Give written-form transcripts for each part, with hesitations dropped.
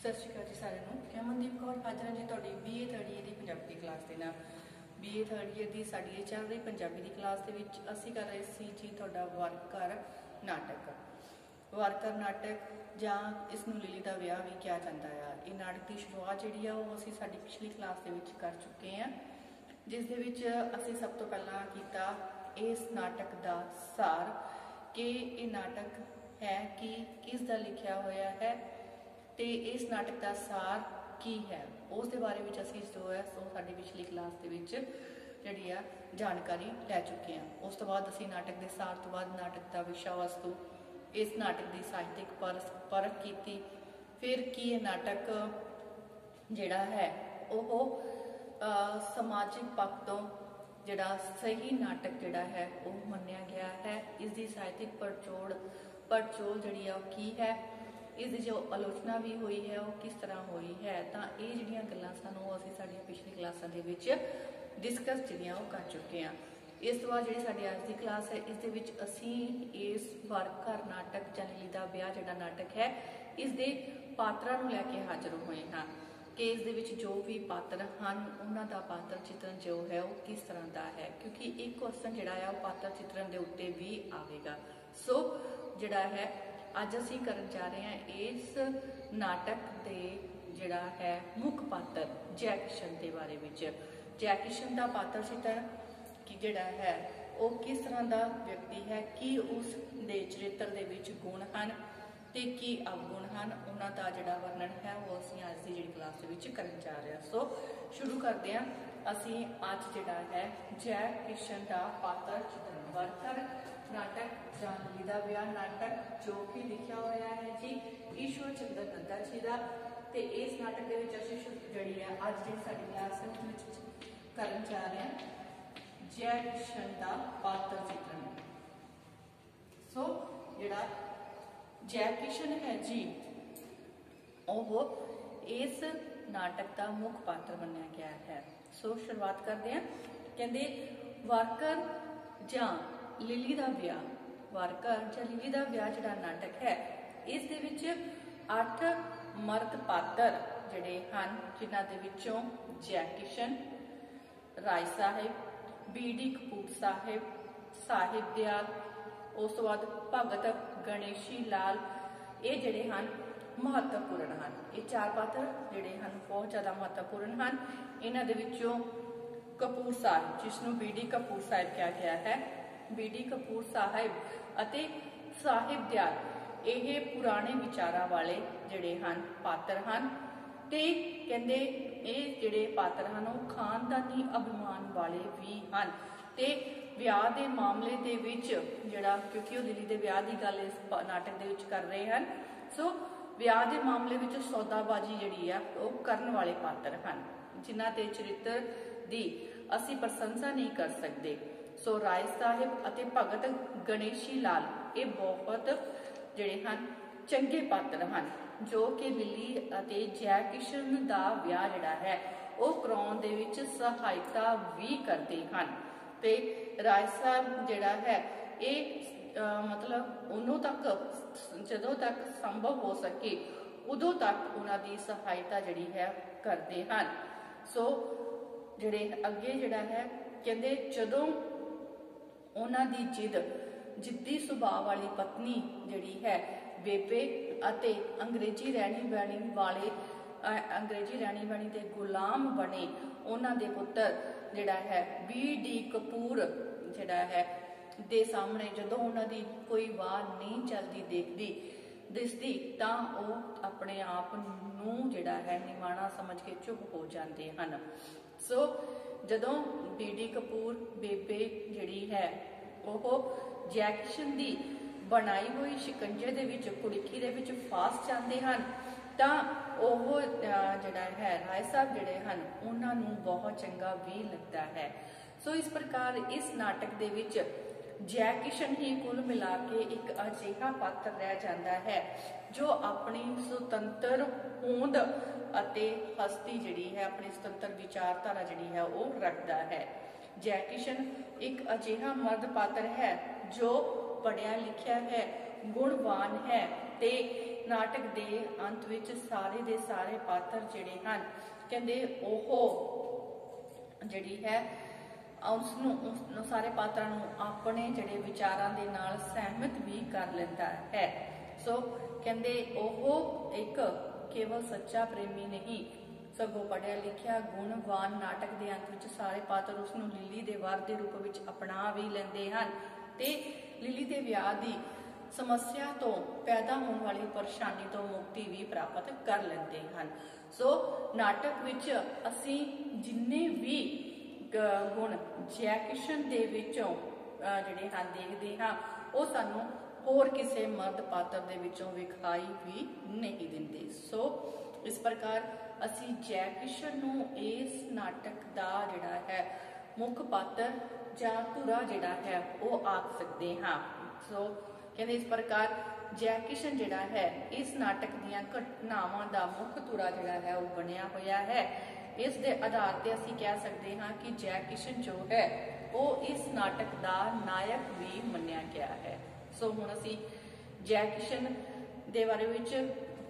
सत श्री अकाल जी सारिਆਂ ਨੂੰ। मैं मनदीप कौर हाजिर ਹਾਂ जी ਤੁਹਾਡੀ BA थर्ड ईयर ਦੀ ਪੰਜਾਬੀ ਦੀ ਕਲਾਸ ਦੇ ਨਾਲ। BA थर्ड ईयर ਦੀ ਸਾਡੀ ਇਹ ਚੱਲ ਰਹੀ ਪੰਜਾਬੀ ਦੀ ਕਲਾਸ ਦੇ ਵਿੱਚ ਅਸੀਂ ਕਰ ਰਹੇ ਸੀ ਜੀ ਤੁਹਾਡਾ ਵਾਰਕਰ ਨਾਟਕ। ਵਾਰਕਰ ਨਾਟਕ ਜਾਂ ਇਸ ਨੂੰ ਲਿਲੀ ਦਾ ਵਿਆਹ ਵੀ ਕਿਹਾ ਜਾਂਦਾ ਆ। ਇਹ ਨਾਟਕ ਦੀ ਸ਼ੁਰੂਆਤ ਜਿਹੜੀ ਆ ਉਹ ਅਸੀਂ ਸਾਡੀ ਪਿਛਲੀ ਕਲਾਸ ਦੇ ਵਿੱਚ ਕਰ ਚੁੱਕੇ ਹਾਂ, ਜਿਸ ਦੇ ਵਿੱਚ ਅਸੀਂ ਸਭ ਤੋਂ ਪਹਿਲਾਂ ਕੀਤਾ ਇਸ ਨਾਟਕ ਦਾ ਸਾਰ ਕਿ ਇਹ ਨਾਟਕ है कि किस दा लिखिया होया है ते इस नाटक का सार की है उस दे बारे में असीं जो है सो साडी पिछली क्लास दे विच जिहड़ी आ जानकारी लै चुके हैं। उस तो बाद असीं नाटक के सार तो बाद नाटक का विषय वस्तु, इस नाटक की साहित्यिक परख की, फिर की ये नाटक जिहड़ा है वो समाजिक पक्ष तो जिहड़ा सही नाटक जिहड़ा है वो मन्निया गया है। इसकी साहित्यिक पड़चोल जिहड़ी है की है, इसकी जो आलोचना भी हुई है वो किस तरह हुई है। तो ये जिहड़ियां गल्लां सन वो असीं साडीआं पिछली क्लासां दे विच डिस्कस जिहड़ियां वो कर चुके हैं। इस तो बाद जिहड़ी साडी अज दी क्लास है इस दे विच असीं इस वारकर नाटक जां लिली दा विआह जिहड़ा नाटक है इस दे पात्रां नूं लैके हाज़र होए हां कि इस दे विच जो भी पात्र हैं उन्हां दा पात्र चित्रण जो है वो किस तरह का है, क्योंकि एक क्वेश्चन जिहड़ा है वो पात्र चित्रण दे उत्ते भी आवेगा। सो जिहड़ा है अज असीं करन जा रहे हैं इस नाटक दे जिहड़ा है मुख पात्र जै किशन के बारे में। जै किशन का पात्र चित्रण कि जिहड़ा है वो किस तरह का व्यक्ति है, कि उस दे चरित्र दे विच गुण हैं ते की अवगुण हैं, उन्हां दा जिहड़ा वर्णन है वो असीं अज दी जिहड़ी क्लास दे विच करन जा रहे हैं। सो शुरू करते हैं असीं अज जिहड़ा है जै किशन का पात्र चित्रण वारकर नाटक जां लिली दा विआह नाटक जो कि लिखिया होया है जी ईश्वर चंद्र नंदा जी का। ते इस नाटक दे विच असीं जिहड़ी है अज जिहड़ी साडी क्लास विच करन जा रहे हैं जै किशन का पात्र चित्रण। सो जिहड़ा जै किशन है जी वो इस नाटक का मुख पात्र मन्निया गया है। सो शुरुआत करते हैं। कहते वारकर जां लिली दा विआह, वारकर जां लिली दा विआह जिहड़ा नाटक है इस दे विच 8 मर्द पात्र जिहड़े हन जिन्हां दे विचों जै किशन, राय साहिब, BD कपूर साहिब, साहिब दयाल, उस तो बाद भगत गणेशी लाल, ये जिहड़े हन महत्वपूर्ण हैं। ये 4 पात्र जिहड़े हन बहुत ज़्यादा महत्वपूर्ण हैं। इन्हां दे विचों कपूर साहिब जिसनों BD कपूर साहिब कहा गया है, BD कपूर साहिब अते साहिब दयाल ये पुराने विचारां वाले जिहड़े हन पात्र हैं ते कहंदे ये जिहड़े पात्र हैं वो खानदानी अभिमान वाले भी हैं। ते विआह के मामले दे विच जिहड़ा क्योंकि वो लिली दे विआह की गल इस नाटक दे विच कर रहे हैं। सो विआह के मामले विच सौदाबाजी जिहड़ी है वो करन वाले पात्र हैं जिन्हां दे चरित्र दी असीं प्रशंसा नहीं कर सकते। सो राय साहिब अते भगत गणेशी लाल ये बहुत जिहड़े हैं चंगे पात्र हैं जो कि लिली अते जै किशन दा विआह जिहड़ा है वो कराउण दे विच सहायता भी करते हैं। ते राय साहब जिहड़ा है ये मतलब उन्हों तक जदों तक संभव हो सके उदों तक उन्हां दी सहायता जिहड़ी है करते हैं। सो जिहड़े अगे जिहड़ा है कहंदे जदों उन्हां दी जिद्दी सुभाव वाली पत्नी जिहड़ी है बेबे अते अंग्रेजी रहनी बहनी दे गुलाम बने उन्हां दे पुत्र जिहड़ा है BD कपूर जिहड़ा है दे सामने जदों उन्हां दी कोई वार नहीं चलती दिसदी तां वो अपने आप नूं जिहड़ा है निमाणा समझ के चुप हो जाते हैं। सो जदों BD कपूर बेबे जिहड़ी है वो जै किशन दी बनाई हुई शिकंजे दे विच कुड़िकी दे विच फास जाते हैं तां ओह जिहड़ा है राय साहब जिहड़े हैं उन्हां नूं बहुत चंगा भी लगता है। सो इस प्रकार इस नाटक दे विच जै किशन ही कुल मिला के एक अजिहा पात्र रह जाता है जो अपनी सुतंत्र होंद अते हस्ती जिहड़ी है अपनी सुतंत्र विचारधारा जिहड़ी है वो रखता है। जै किशन एक अजिहा मर्द पात्र है जो पढ़िया लिखिया है, गुणवान है ते नाटक के अंत विच सारे दे सारे पात्र जिहड़े हन कहंदे ओह जिहड़ी है उसनूं सारे पात्रां नूं अपने जिहड़े विचारां दे नाल सहमत भी कर लैंदा है। सो कहंदे ओह एक केवल सच्चा प्रेमी नहीं सगों पढ़िया लिखिया गुणवान नाटक के अंत विच सारे पात्र उसनूं लिली दे वर दे रूप विच अपना भी लैंदे हन ते लिली दे विआह दी समस्या तो पैदा होने वाली परेशानी तो मुक्ति भी प्राप्त कर लेंदे हन। सो नाटक विच असीं जिन्ने भी गुण जै किशन दे विचों जिहड़े हन देखदे हां ओह सानूं होर किसी मर्द पात्र दे विचों विखाई भी नहीं दिंदे। सो इस प्रकार असीं जै किशन नूं इस नाटक दा जिहड़ा है मुख पात्र जां धुरा जिहड़ा है ओह आख सकदे हां। सो कहते इस प्रकार जै किशन जिहड़ा है इस नाटक दीयां घटनावां दा मुख धुरा जिहड़ा है वह बनिया होया है। इस दे आधार ते असीं कह सकते हाँ कि जै किशन जो है वो इस नाटक दा नायक भी मन्निया गया है। सो हुण असीं जै किशन दे बारे विच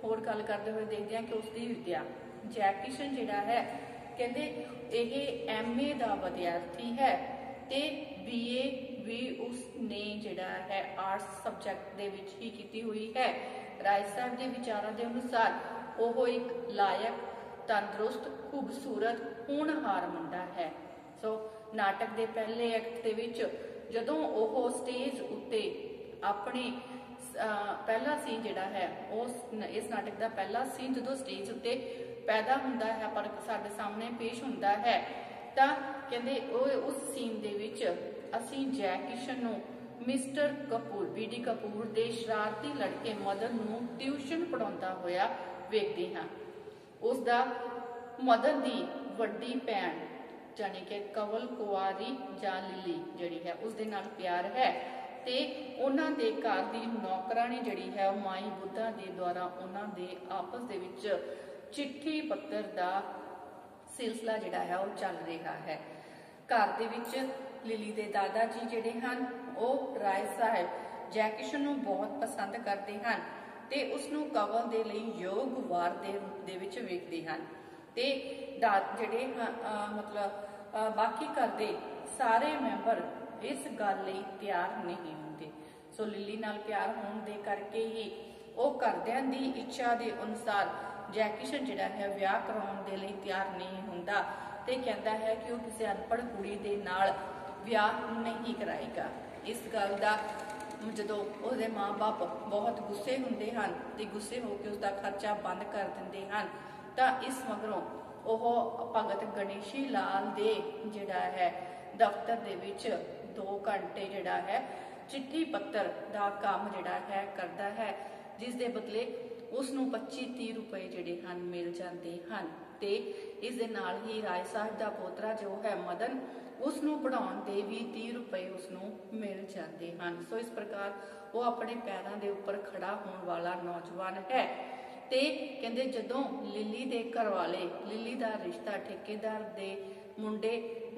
होर गल करदे होए देखदे हां कि उसदी विद्या जै किशन जिहड़ा है कहंदे यह MA दा विद्यार्थी है ते BA भी उसने जिहड़ा है आर्ट्स सबजैक्ट दे विच ही कीती हुई है। राय साहब के विचारों के अनुसार वह एक लायक तंदुरुस्त खूबसूरत होनहार मुंडा है। सो नाटक के पहले एक्ट के विच जदों वह स्टेज उत्ते अपने पहला सीन जिहड़ा है इस नाटक का पहला सीन जो स्टेज उत्ते पैदा हुंदा है पर साडे सामने पेश हुंदा है तां कहंदे उस सीन दे विच असीं जै किशन नूं मिस्टर कपूर BD कपूर दे शरारती लड़के मदन नूं ट्यूशन पढ़ाउंदा होया वेखदे हां। उसदा मदन दी वड्डी भैन जानी कि कंवल कुआरी जां लिली जिहड़ी है उसदे नाल प्यार है ते उन्हां दे घर दी नौकरानी जिहड़ी है माई बुद्धा दे द्वारा उन्हां दे आपस दे विच चिट्ठी पत्र दा सिलसिला जिहड़ा है वो चल रहा है। घर दे विच लिली दे दादा जी जिहड़े हन ओह राय साहब जै किशन नूं बहुत पसंद करते हैं ते उसनूं कंवल दे लई योग वार दे रूप दे विच वेखदे हन ते जिहड़े मतलब बाकी घर दे सारे मैंबर इस गल लई तैयार नहीं होंदे। सो लिली नाल प्यार होने दे करके ही ओह घरदियां दी इच्छा दे अनुसार जै किशन जिहड़ा है विआह कराउण दे लई तैयार नहीं हुंदा ते कहंदा है कि वह किसी अनपढ़ कुड़ी दे नाल विआह नहीं कराएगा। इस गल दा जदों उसदे माँ बाप बहुत गुस्से हुंदे हन ते गुस्से होकर उसका खर्चा बंद कर दिंदे हन तां इस मगरों ओह भगत गणेशी लाल दे जिहड़ा है दफ्तर दे विच 2 घंटे जिहड़ा है चिट्ठी पत्र दा काम जिहड़ा है करदा है जिस दे बदले उसनूं 25-30 रुपए जिहड़े हन मिल जाते हैं ते इस दे नाल ही राय साहब दा पोतरा जो है मदन उसनूं पढ़ाउण दे भी 30 रुपए उसनूं मिल जाते हैं। सो इस प्रकार वो अपने पैरों के उपर खड़ा होने वाला नौजवान है ते कहंदे जदों लिली दे घर वाले लिली दा रिश्ता ठेकेदार दे मुंडे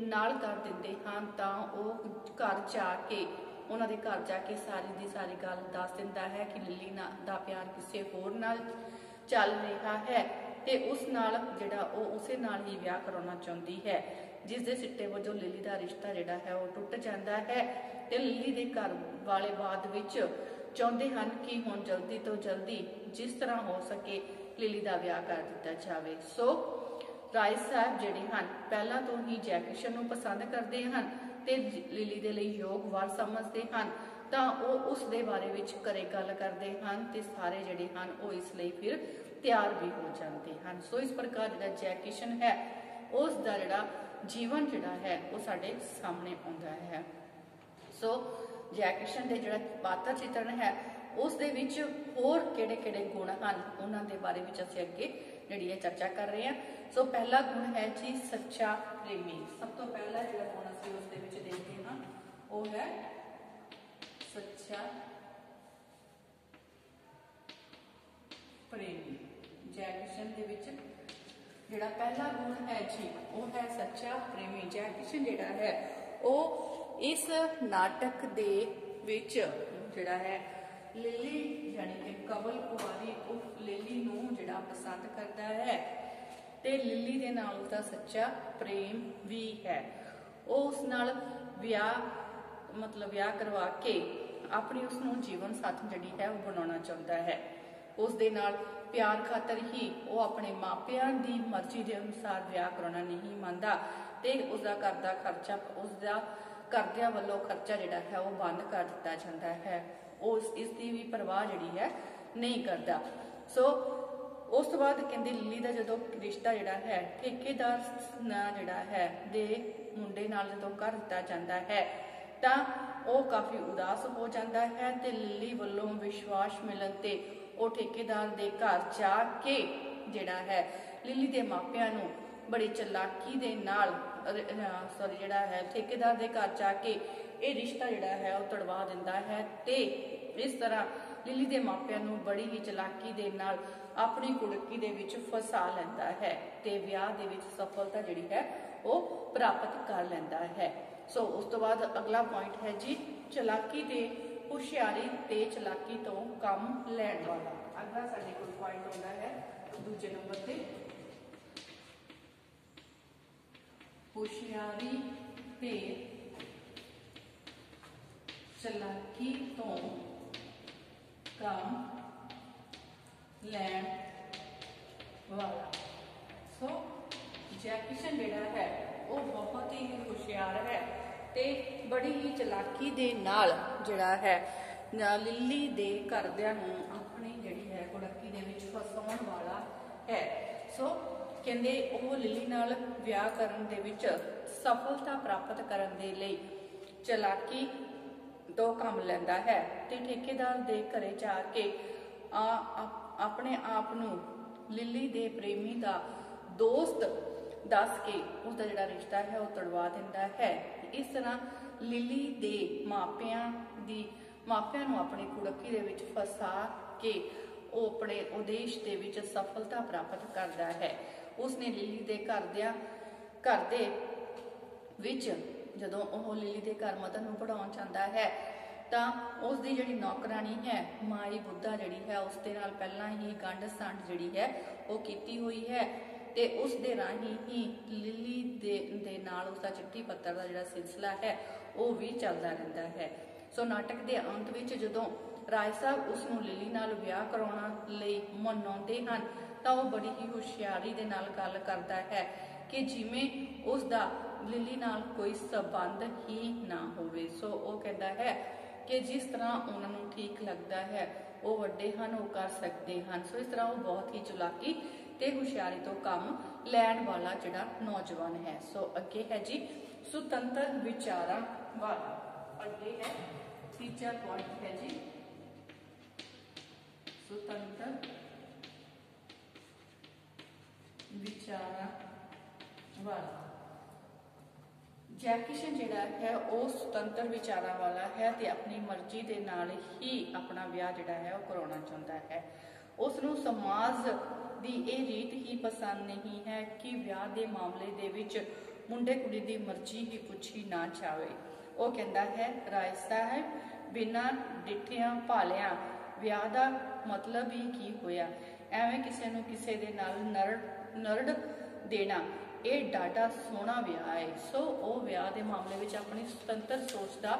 नाल कर दिंदे हैं तां ओह घर जाके उन्हां दे घर जाके सारी दी सारी गल दस दिंदा है कि लिली दा प्यार किसी होर नाल चल रहा है ते उस नाल जिहड़ा ओह उसे नाल ही विआह कराउणा चाहुंदी है जिस दे सिट्टे वजों लिली दा रिश्ता जिहड़ा है वह टुट जांदा है ते लिली दे घर वाले बाद विच चाहुंदे हन कि हुण जल्दी तो जल्दी जिस तरह हो सके लिली दा विआह कर दिता जावे। सो राय साहब जिहड़े हन पहला तो ही जै किशन नूं पसंद करदे हन ते लिली दे लई योग वार समझदे हन तां ओह उस दे बारे विच घरे गल करदे हन ते सारे जिहड़े हन ओह इस लई फिर तैयार भी हो जाते हैं। सो इस प्रकार जिहड़ा जै किशन है उस दा जिहड़ा जीवन जिहड़ा है वो साडे सामने आउंदा है। सो जै किशन दे जिहड़ा पात्र चित्रण है उस दे विच होर किहड़े-किहड़े गुण हन उन्हां दे बारे विच असीं अगे जिहड़ी चर्चा कर रहे हैं। सो पहला गुण है जी सच्चा प्रेमी। सब तो पहला जिहड़ा गुण असीं उस दे विच देखदे हां वो है सच्चा प्रेमी। जै किशन दे विच जिहड़ा पहला गुण है जी वो है सच्चा प्रेमी। जै किशन जिहड़ा है वो इस नाटक दे विच जिहड़ा है लिली यानी कि कवल कुवारी उस लिली नूं जिहड़ा पसंद करता है ते लिली दे नाल उसदा सच्चा प्रेम भी है। वो उस नाल विआह करवा के अपनी उसनूं जीवन साथी जिहड़ी है वो बनाउणा चाहुंदा है। उस दे नाल प्यार खातर ही वो अपने मापियां दी मर्जी के अनुसार विआह कराउणा नहीं मंनदा ते उसदा घर दा खर्चा उसदा घरदियां वल्लों खर्चा जिहड़ा है वो बंद कर दिता जाता है। वो इसकी भी परवाह जिहड़ी है नहीं करता। सो उस तो बाद कहते लिली का जो रिश्ता जिहड़ा है ठेकेदार जिहड़ा है दे मुंडे नाल जदों कर दिता जाता है तां वो काफ़ी उदास हो जाता है ते लिली वल्लों विश्वास मिलन ते वो ठेकेदार दे घर जाके जिहड़ा है लिली दे मापियां नूं बड़ी चलाकी दे नाल जिहड़ा है ठेकेदार दे घर जाके ये रिश्ता जिहड़ा है वो तड़वा दिंदा है ते इस तरह लिली दे मापियां नूं बड़ी ही चलाकी दे नाल अपनी कुड़की दे विच फसा लैंदा है ते विआह दे विच सफलता जिहड़ी है वो प्राप्त कर लैंदा है। सो उस तो बाद अगला पॉइंट है जी चलाकी ते हुशियारी ते चलाकी तो काम लैण वाला। अगला साडे कोल पॉइंट आउंदा है दूजे नंबर ते हुशियारी ते चलाकी तो काम लैण वाला। सो जैकिशन जिहड़ा है वो बहुत ही हुशियार है ते बड़ी ही चलाकी दे नाल जिहड़ा है लिली दे घरदियां नूं अपनी जिहड़ी है कुड़की दे विच फसाउण वाला है। सो कहंदे ओह लिली नाल विआह करन दे विच सफलता प्राप्त करन दे लई चलाकी तो काम लैंदा है ते ठेकेदार दे घरे जाके अपने आप नूं लिली दे प्रेमी दा दोस्त दस के उसका जिहड़ा रिश्ता है वो तड़वा दिंदा है। इस तरह लिली दे मापियां नूं अपनी कुड़की दे विच फसा के वो अपने उद्देश दे विच सफलता प्राप्त करता है। उसने लिली दे घर दे विच जदों ओह लिली दे घर मदन नूं पढ़ाउण चाहुंदा है तां उसदी जिहड़ी नौकरानी है माई बुद्धा जिहड़ी है उस दे नाल पहलां ही गंढ संढ जिहड़ी है वो कीती हुई है ते उस दे राही ही लिली दे नाल उसदा चिट्ठी पत्तर दा जिहड़ा सिलसिला है वो भी चलदा रहिंदा है। सो नाटक दे अंत विच जदों राय साहब उसनूं लिली नाल विआह कराउण लई मनाउंदे हन तां वो बड़ी ही हुशियारी दे नाल गल करदा है कि जिवें उसदा लिली नाल कोई संबंध ही ना होवे। सो वो कहता है कि जिस तरह उन्होंने ठीक लगता है वो वड्डे हन वो कर सकते हैं। सो इस तरह वो बहुत ही चलाकी ते हुशियारी तो काम लैण वाला जिहड़ा नौजवान है। सो अगे है जी सुतंत्र विचारां वाला। अगे है तीजा पॉइंट है जी सुतंत्र विचारां वाला। जैकिशन जिहड़ा है वो सुतंत्र विचारां वाला है ते अपनी मर्जी दे नाल ही अपना विआह जिहड़ा है वो कराउणा चाहुंदा है। उसनूं समाज दी ये रीत ही पसंद नहीं है कि विआह दे मामले दे विच मुंडे कुड़ी दी मर्जी ही पुछी ना जावे। वो कहंदा है राय साहब बिना डिठियां भालियां विआह दा मतलब ही की होया, एवें किसे नूं किसे दे नाल नरड़ देना ये डाटा सोहना विआह है। सो वो विआह के मामले में अपनी सुतंत्र सोच का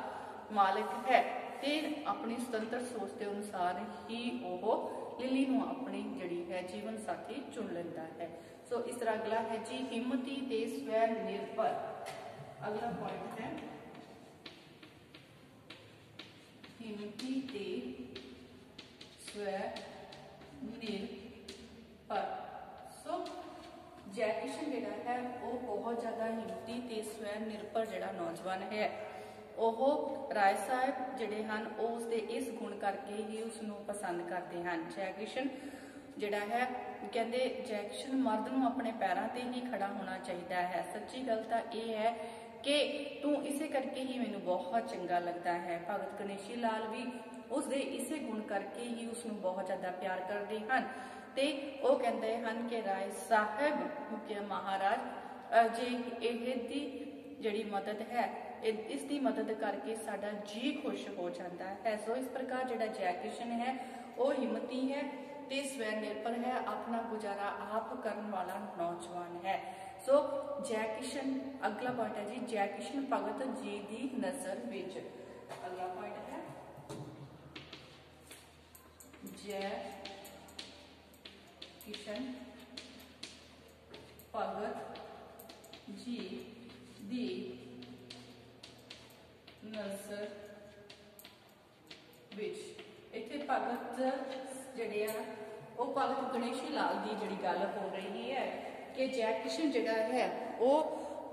मालिक है ते अपनी सुतंत्र सोच के अनुसार ही वो लिली नूं अपनी जिहड़ी है जीवन साथी चुन लेंदा है। सो इस तरह अगला है जी हिम्मती ते स्वै निर्भर। अगला पॉइंट है हिम्मती ते स्वै निर्भर। सो जैकिशन जिहड़ा है वो बहुत ज़्यादा हिम्मती ते स्वै निर्भर जिहड़ा नौजवान है वो राय साहब जिहड़े हन उसके इस गुण करके ही उसनूं पसंद करते हैं। जैकिशन जिहड़ा है कहते जैकिशन मर्द नूं अपने पैरों ते ही खड़ा होना चाहिए है। सच्ची गल तां यह है कि तू इसे करके ही मैनूं बहुत चंगा लगता है। भगत गणेशी लाल भी उसके इसे गुण करके ही उसनूं बहुत ज़्यादा प्यार करते हैं ते वो कहते हैं कि राय साहब के महाराज जे इहदी जिहड़ी मदद है इस दी मदद करके साडा जी खुश हो जाता है। सो इस प्रकार जिहड़ा जय किशन है वो हिम्मती है ते स्वै निर्भर है, अपना गुजारा आप करने वाला नौजवान है। सो जय किशन अगला पॉइंट है जी, जय किशन भगत जी दी नजर विच। अगला पॉइंट है जय किशन भगत जी दी नजर विच। इत्थे भगत जिहड़े आ वो भगत गणेशी लाल की जिहड़ी गल हो रही है कि जय किशन जिहड़ा है वो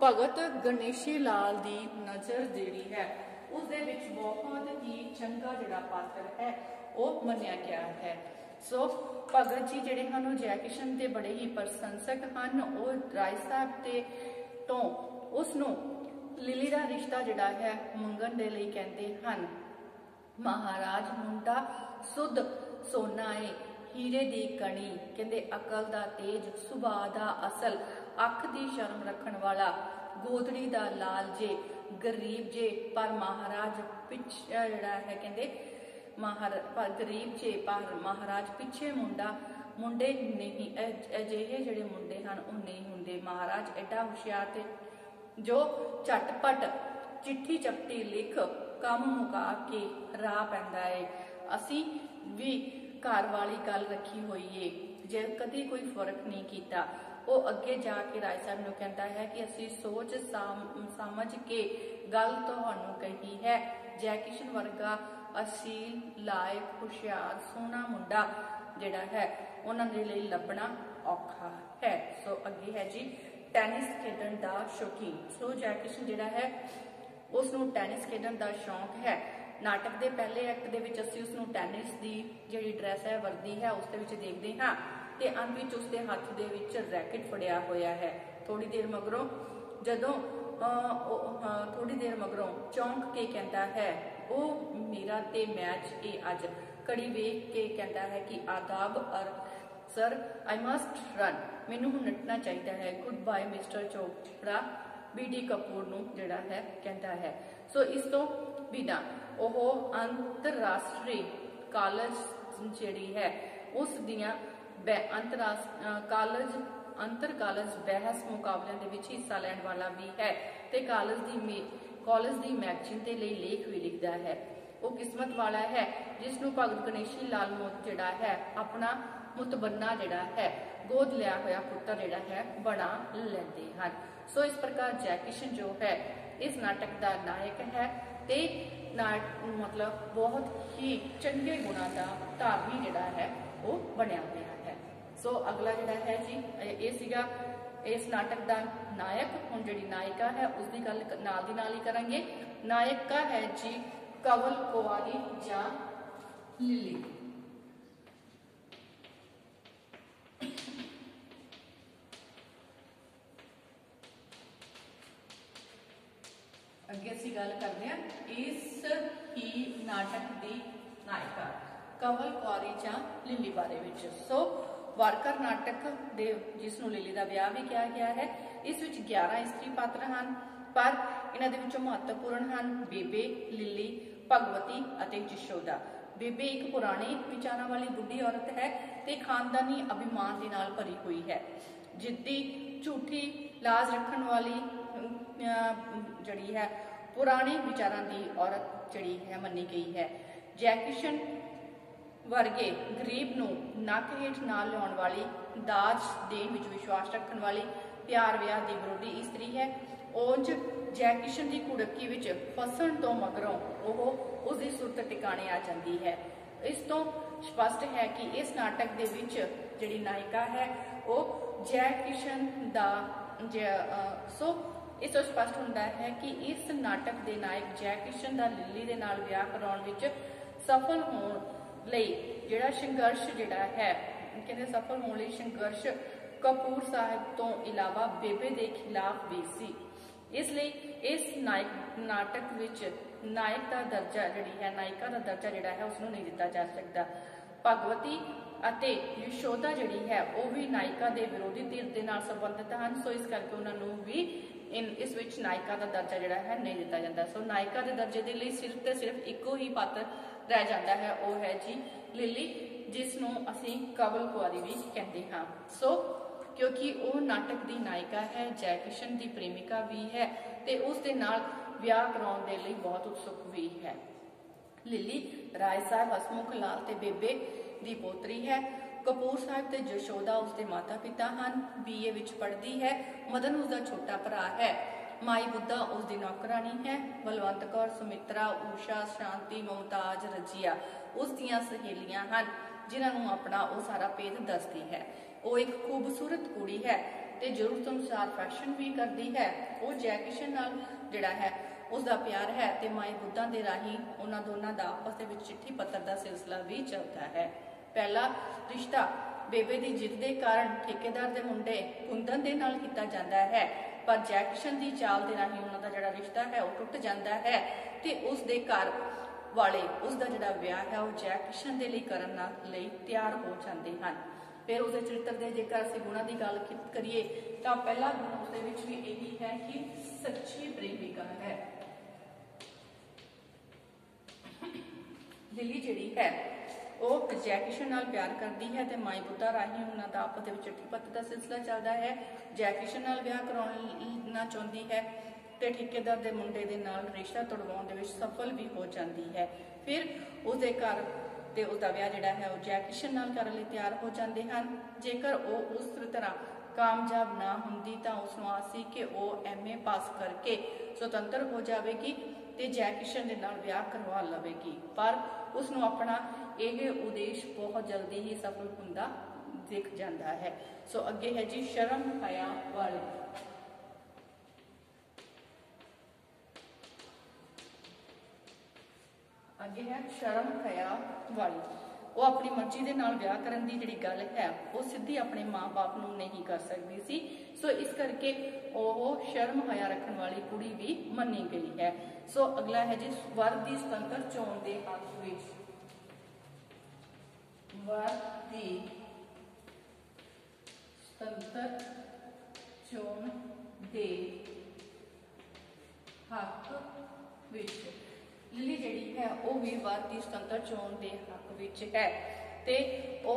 भगत गणेशी लाल की नज़र जिहड़ी है उसदे विच बहुत ही चंगा जिहड़ा पात्र है वो मन्निया गया है। सो भगत जी जिहड़े हन जय किशन के बड़े ही प्रशंसक हन। वो राय साहब ते तो उसनों लिली का रिश्ता जिहड़ा है मंगण दे लई कहंदे हन। महाराज मुंडा सुध सोना है, हीरे दी कणी, कहंदे अकल दा तेज, सुभाअ दा असल, अख दी शर्म रखण वाला, गोदड़ी दा लाल जे, गरीब जे पर महाराज पिछे जिहड़ा है कहंदे गरीब जे पर महाराज पिछे मुंडे नहीं, अजिहे जिहड़े मुंडे हन वो नहीं हुंदे। महाराज एडा हुशियार ते जो झटपट चिट्ठी चपटी लिख काम मुका के राह पैंदा है। असी भी घर वाली गल रखी हुई है, जे कदी कोई फर्क नहीं किया। वो अगे जाके राय साहब नूं कहता है कि असी सोच समझ के गल तुहानूं कही है। जय किशन वर्गा असील लायक हुशियार सोहना मुंडा जिहड़ा है उन्हां दे लई लभना औखा है। सो अगे है जी टैनिस खेडण दा शौकीन। सो जय किशन जिहड़ा है उसनूं टैनिस खेडण दा शौक है। नाटक के पहले एक्ट दे विच असीं उसनूं टैनिस की जिहड़ी ड्रैस है वर्दी है उस दे विच देखदे हां ते अंत विच उसदे हत्थ दे विच रैकेट फड़िया होया है। थोड़ी देर मगरों जदों थोड़ी देर मगरों चौंक के कहता है ओ मेरा ते मैच ए अज। घड़ी वेख के कहता है कि आदाब और सर आई मस्ट रन, मैनूं हुण नੱਠਣਾ चाहिए है। Goodbye mister Chopra BD Kapoor नूं जिहड़ा है कहता है। सो इस तो बिना ओह अंतरराष्ट्रीय कॉलेज जिहड़ी है उस दियां अंतर कॉलेज बहस मुकाबलिਆਂ ਦੇ ਵਿੱਚ हिस्सा लैण वाला भी है ते कॉलेज दी मैगजीन के लिए लेख भी लिखता है। वो किस्मत वाला है जिसनों भगत गणेशी लाल जिहड़ा है अपना मुतबन्ना जिहड़ा है गोद लिया होया पुत्र जिहड़ा है बना लेंदे हन। सो इस प्रकार जय किशन जो है इस नाटक का नायक है ते मतलब बहुत ही चंगे गुणों का धारनी जिहड़ा है वो बनया होया है। सो अगला जिहड़ा है जी ये सीगा इस नाटक का नायक। हुण जिहड़ी नायिका है उसकी गल नाल दी नाल ही करांगे। नायिका है जी कंवल कुंवारी जां लिली। अगे असीं गल करते हैं इस ही नाटक की नायिका कंवल कौरी जां लिली बारे विच। सो वारकर नाटक दे जिसनूं लिली का विआह भी किया गया है। इस विच 11 इस्त्री पात्र हैं पर इन्हां दे विचों महत्वपूर्ण हैं बेबे, लिली, भगवती अते जशोदा। बेबे एक पुराने विचारां वाली बुढ़ी औरत है ते खानदानी अभिमान दे नाल भरी हुई है। जिद्दी झूठी लाज रखण वाली जड़ी है पुराने विचारां दी औरत जड़ी है मन्नी गई है। जय किशन वर्गे गरीब नूं नक हेठ ना लियाउण वाली, दाज देण विच विश्वास रखण वाली, प्यार विआह दी विरोधी इस्त्री है। उंज जय किशन की कुड़की विच फसण तो मगरों ओह उसकी सुरत टिकाणे आ जाती है। इस तो स्पष्ट है कि इस नाटक दे विच जिहड़ी नायिका है वो जय किशन दा सो इस तो स्पष्ट होता है कि इस नाटक के नायक जय किशन का लिली दे नाल विआह कराउण विच सफल होण लई जिहड़ा संघर्ष जिहड़ा है कहते सफल होने लई संघर्ष कपूर साहब तो इलावा बेबे के खिलाफ भी सी। इसलिए इस नाटक विच नायक का दर्जा जिहड़ी है नायिका का दर्जा जिहड़ा है उसनूं नहीं दिता जा सकता। भगवती अते यशोदा जिहड़ी है वो भी नायिका के विरोधी धिर दे नाल संबंधित हैं। सो इस करके उन्होंने भी इस विच नायिका का दर्जा जिहड़ा है नहीं दिता जाता। सो नायिका के दर्जे के लिए सिर्फ तो सिर्फ इको ही पात्र रह जाता है, वो है जी लिली, जिसनों असी कवल कुआरी भी कहते हाँ। सो क्योंकि वो नाटक की नायिका है, जै किशन की प्रेमिका भी है, तो उस दे नाल विआह कराउण दे लई बहुत उत्सुक भी है। लिली राय साहब हसमुख लाल ते बेबे दी पोतरी है। कपूर साहब ते जशोदा उसके माता पिता हैं। BA विच पढ़ती है। मदन उसका छोटा भरा है। माई बुद्धा उसकी नौकरानी है। बलवंत कौर, सुमित्रा, ऊषा, शांति, मुमताज, रजिया उसदियां सहेलियां हैं, जिन्होंने अपना वो सारा भेद दसती है। वो एक खूबसूरत कुड़ी है ते जरूरत अनुसार फैशन भी करती है। वो जै किशन नाल जिहड़ा है उसका प्यार है ते माई बुद्धा के राही उन्होंने दोनों का आपस में चिट्ठी पत्र का सिलसिला भी चलता है। पहला रिश्ता बेबे की जिद के कारण ठेकेदार के मुंडे कुंदन के नाल किया जाता है, पर जै किशन की चाल के राही उन्होंने जिहड़ा रिश्ता है वह टुट जाता है ते उसके घर वाले उसका जिहड़ा विआह है वह जै किशन के लिए करने लई तैयार हो जाते हैं। फिर उसके चरित्र के जेकर असीं गुणां की गल करिए तो पहला गुण उसदे विच भी यही है कि सच्ची प्रेमिका है। लिली जिहड़ी है वो जै किशन नाल प्यार करती है ते माई बुद्धा राही उन्हों का आपस में चिट्ठी पत्र का सिलसिला चलता है। जै किशन नाल विआह कराउणा चाहुंदी है ते ठेकेदार के मुंडे दे नाल रिश्ता तोड़वाउण दे विच सफल भी हो जाती है। फिर उसके घर ते उसका विआह जिहड़ा है वो जै किशन नाल करन लई तैयार हो जाते हैं। जेकर वो उस तरह कामयाब ना होंदी तो उसनूं आस सी कि वो MA पास करके सुतंत्र हो जाएगी ते जै किशन दे नाल विआह करवा लवेगी, पर उसनूं अपना यह उद्देश्य बहुत जल्दी ही सफल हुंदा दिख जाता है। सो अगे है जी शर्म हया वाली। अगे है शर्म हया वाली। वो अपनी मर्जी के नाल विआह करन दी जिहड़ी गल है वो सीधी अपने माँ बाप नूं नहीं कर सकती सी। सो इस करके वो शर्म हया रखने वाली कुड़ी भी मनी गई है। सो अगला है जी वर की सुतंत्र चोण के हक विच। वर की सुतंत्र चोण के हक विच लिली जिहड़ी है वो भी वर की सुतंत्र चोण के हक विच है ते वो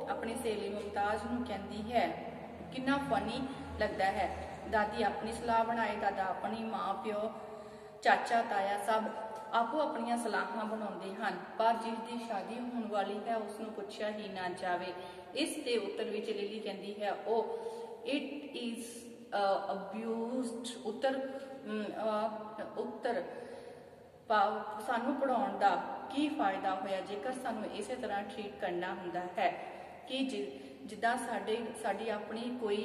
अपनी सहेली मुमताज नूं कहंदी है। कितना फनी लगता है, दादी अपनी सलाह बनाए, दादा अपनी, माँ प्यो चाचा ताया सब आपो अपनियां सलाहां बनाउंदे हन, पर जिसकी शादी होने वाली है उसनूं पुछया ही ना जावे। इस दे उत्तर विच लिली कहंदी है ओ इट इज अब्यूज्ड उत्तर सानू पढ़ाउण दा की फायदा होया जेकर सानू इसे तरह ट्रीट करना हुंदा है कि जिद्दां साडी अपनी कोई